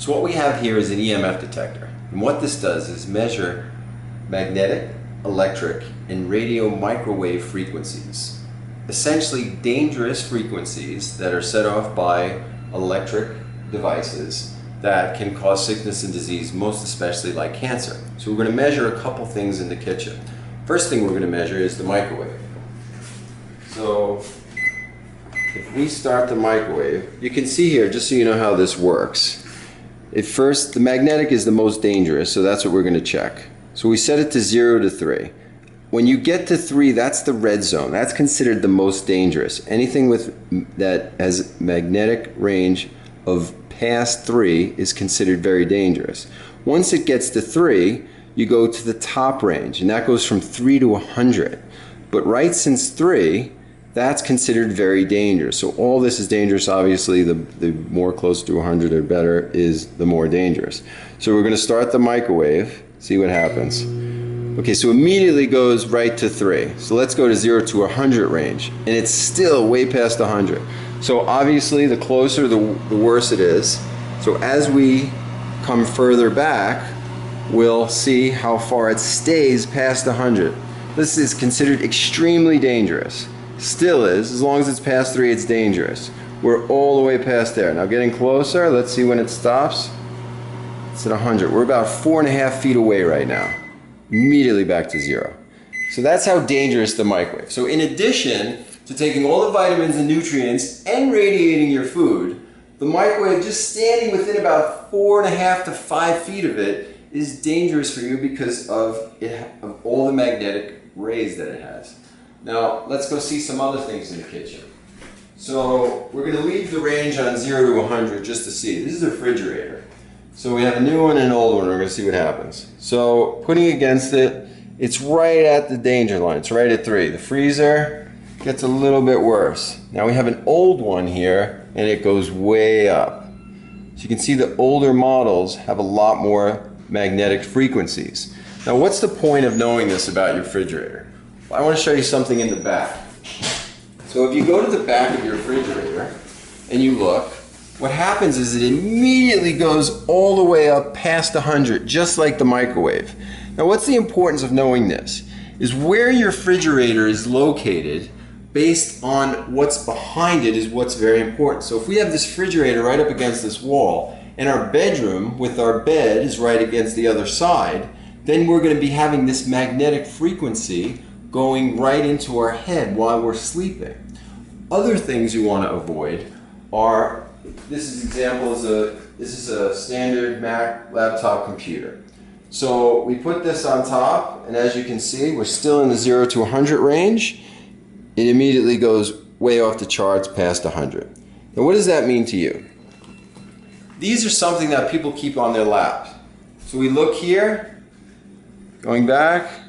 So what we have here is an EMF detector, and what this does is measure magnetic, electric, and radio microwave frequencies. Essentially dangerous frequencies that are set off by electric devices that can cause sickness and disease, most especially like cancer. So we're going to measure a couple things in the kitchen. First thing we're going to measure is the microwave. So if we start the microwave, you can see here, just so you know how this works. At first, the magnetic is the most dangerous, so that's what we're going to check. So we set it to 0 to 3. When you get to 3, that's the red zone. That's considered the most dangerous. Anything that has magnetic range of past 3 is considered very dangerous. Once it gets to 3, you go to the top range, and that goes from 3 to 100. But right since 3, that's considered very dangerous. So all this is dangerous. Obviously, the more close to 100 or better is the more dangerous. So we're going to start the microwave, see what happens. Okay, so immediately goes right to 3. So let's go to 0 to 100 range, and it's still way past 100. So obviously, the closer, the worse it is. So as we come further back, we'll see how far it stays past 100. This is considered extremely dangerous. Still is. As long as it's past 3, it's dangerous. We're all the way past there. Now getting closer, let's see when it stops. It's at 100. We're about 4.5 feet away right now. Immediately back to 0. So that's how dangerous the microwave. So in addition to taking all the vitamins and nutrients and radiating your food, the microwave, just standing within about 4.5 to 5 feet of it, is dangerous for you because of all the magnetic rays that it has. Now let's go see some other things in the kitchen. So we're going to leave the range on 0 to 100 just to see. This is a refrigerator. So we have a new one and an old one. We're going to see what happens. So putting against it, it's right at the danger line. It's right at 3. The freezer gets a little bit worse. Now we have an old one here, and it goes way up. So you can see the older models have a lot more magnetic frequencies. Now what's the point of knowing this about your refrigerator? Well, I want to show you something in the back. So if you go to the back of your refrigerator and you look, what happens is it immediately goes all the way up past 100, just like the microwave. Now what's the importance of knowing this? Is where your refrigerator is located based on what's behind it is what's very important. So if we have this refrigerator right up against this wall, and our bedroom with our bed is right against the other side, then we're going to be having this magnetic frequency going right into our head while we're sleeping. Other things you want to avoid are, this is a standard Mac laptop computer. So we put this on top, and as you can see, we're still in the 0 to 100 range. It immediately goes way off the charts past 100. Now what does that mean to you? These are something that people keep on their laps. So we look here, going back.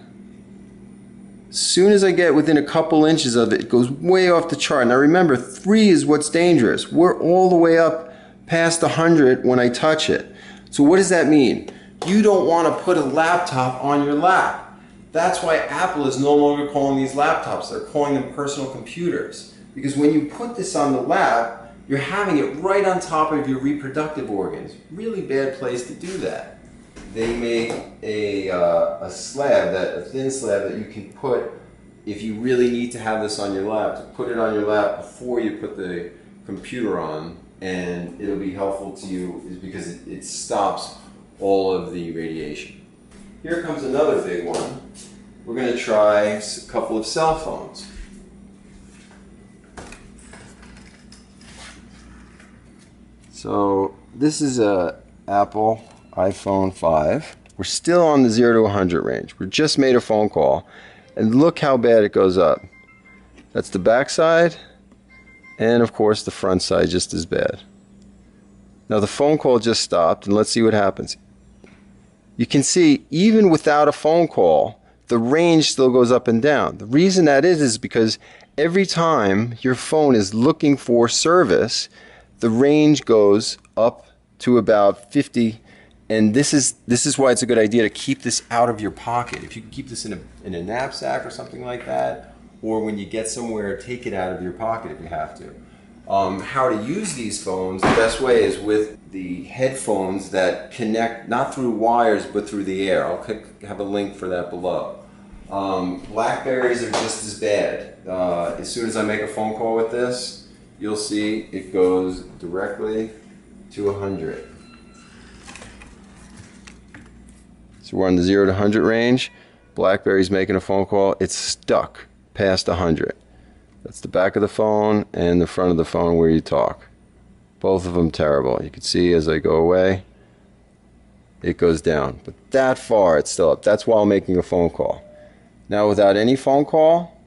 As soon as I get within a couple inches of it, it goes way off the chart. Now remember, 3 is what's dangerous. We're all the way up past 100 when I touch it. So what does that mean? You don't want to put a laptop on your lap. That's why Apple is no longer calling these laptops. They're calling them personal computers. Because when you put this on the lap, you're having it right on top of your reproductive organs. Really bad place to do that. They make a thin slab that you can put, if you really need to have this on your lap, to put it on your lap before you put the computer on, and it'll be helpful to you is because it stops all of the radiation. Here comes another big one. We're going to try a couple of cell phones. So this is a Apple iPhone 5. We're still on the 0 to 100 range. We just made a phone call, and look how bad it goes up. That's the back side, and of course the front side just as bad. Now the phone call just stopped, and let's see what happens. You can see even without a phone call, the range still goes up and down. The reason that is because every time your phone is looking for service, the range goes up to about 50, and this is why it's a good idea to keep this out of your pocket. If you can keep this in a knapsack or something like that, or when you get somewhere, take it out of your pocket if you have to. How to use these phones, the best way is with the headphones that connect not through wires but through the air. I'll have a link for that below. Blackberries are just as bad. As soon as I make a phone call with this, you'll see it goes directly to 100. So we're on the 0 to 100 range. Blackberry's making a phone call. It's stuck past 100. That's the back of the phone and the front of the phone where you talk. Both of them terrible. You can see as I go away, it goes down. But that far, it's still up. That's while making a phone call. Now without any phone call,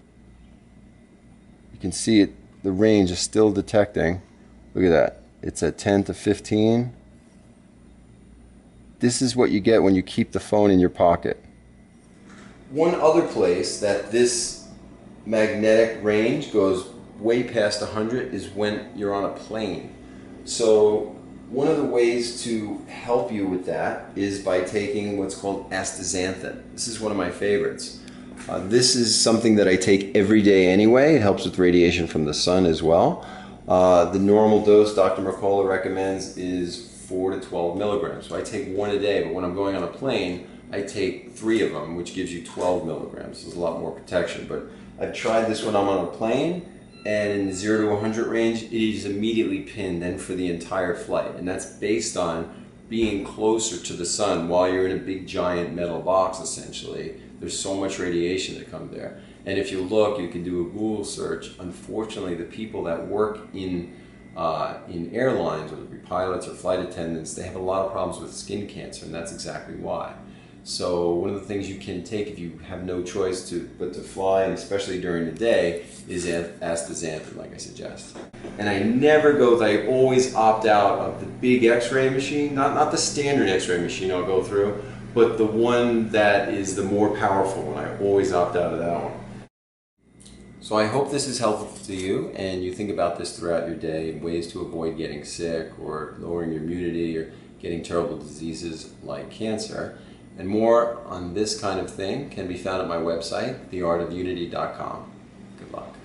you can see it. The range is still detecting. Look at that. It's at 10 to 15. This is what you get when you keep the phone in your pocket. One other place that this magnetic range goes way past 100 is when you're on a plane. So one of the ways to help you with that is by taking what's called astaxanthin. This is one of my favorites. This is something that I take every day anyway. It helps with radiation from the sun as well. The normal dose Dr. Mercola recommends is 4 to 12 milligrams. So I take one a day, but when I'm going on a plane, I take 3 of them, which gives you 12 milligrams. There's a lot more protection. But I've tried this when I'm on a plane, and in the 0 to 100 range, it is immediately pinned and for the entire flight. And that's based on being closer to the sun while you're in a big giant metal box, essentially. There's so much radiation that comes there. And if you look, you can do a Google search. Unfortunately, the people that work in airlines, whether it be pilots or flight attendants, they have a lot of problems with skin cancer, and that's exactly why. So one of the things you can take if you have no choice but to fly, and especially during the day, is astaxanthin, like I suggest. And I never go, I always opt out of the big X-ray machine, not the standard X-ray machine I'll go through, but the one that is the more powerful one. I always opt out of that one. So I hope this is helpful to you and you think about this throughout your day in ways to avoid getting sick or lowering your immunity or getting terrible diseases like cancer. And more on this kind of thing can be found at my website, theartofunity.com. Good luck.